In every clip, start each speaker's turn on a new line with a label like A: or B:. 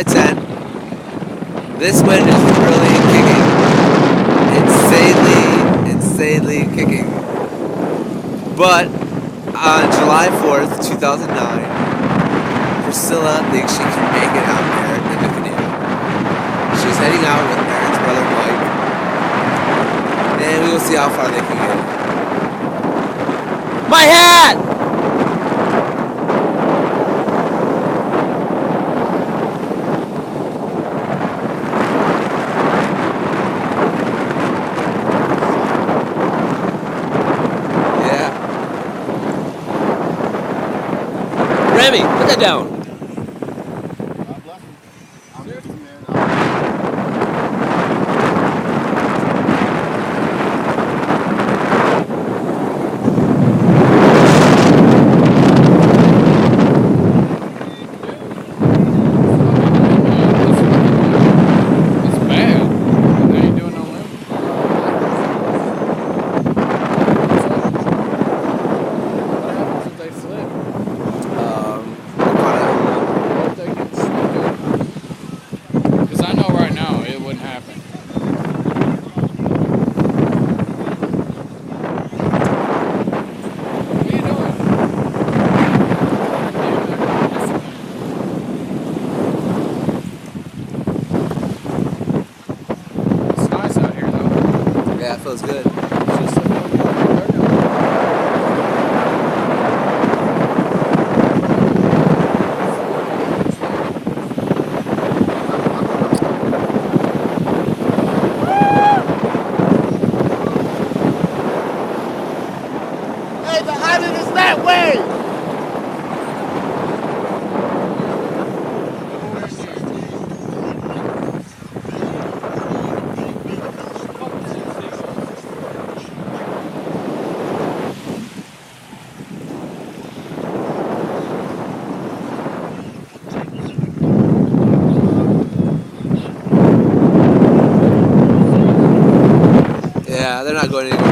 A: my tent. This wind is really kicking. Insanely kicking. But on July 4th, 2009, Priscilla thinks she can make it out there in the canoe. She's heading out with Aaron's brother Mike, and we will see how far they can get. My hat! Remy, put that down. Yeah, it feels good.
B: Hey, the island is that way!
A: Yeah, they're not going anywhere.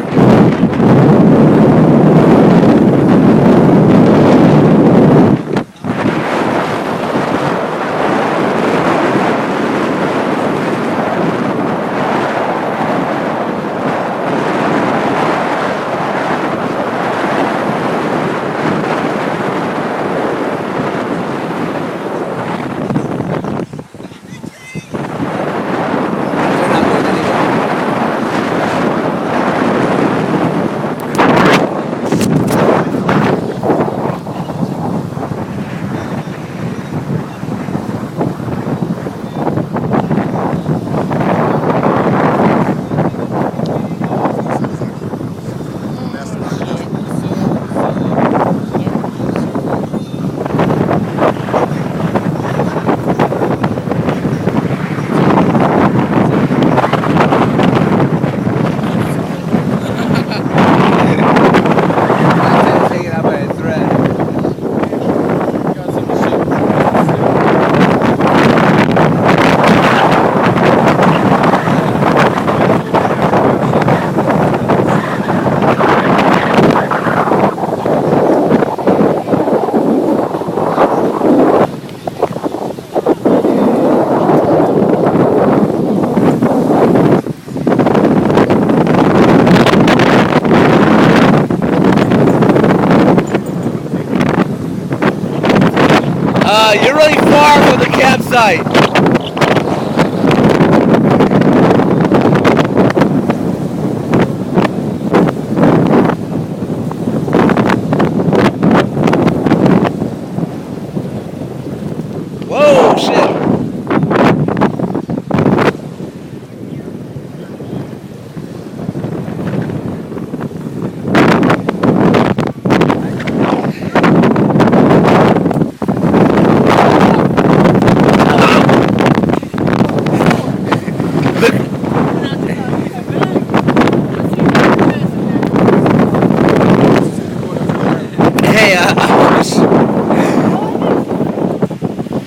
A: You're really far from the campsite. Whoa, shit.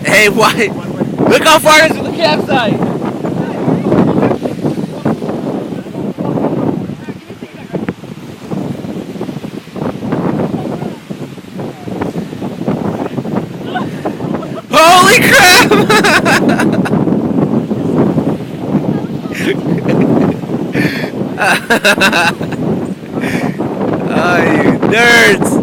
A: Hey, why? Look how far it is from the campsite. Holy crap! Oh, you nerds!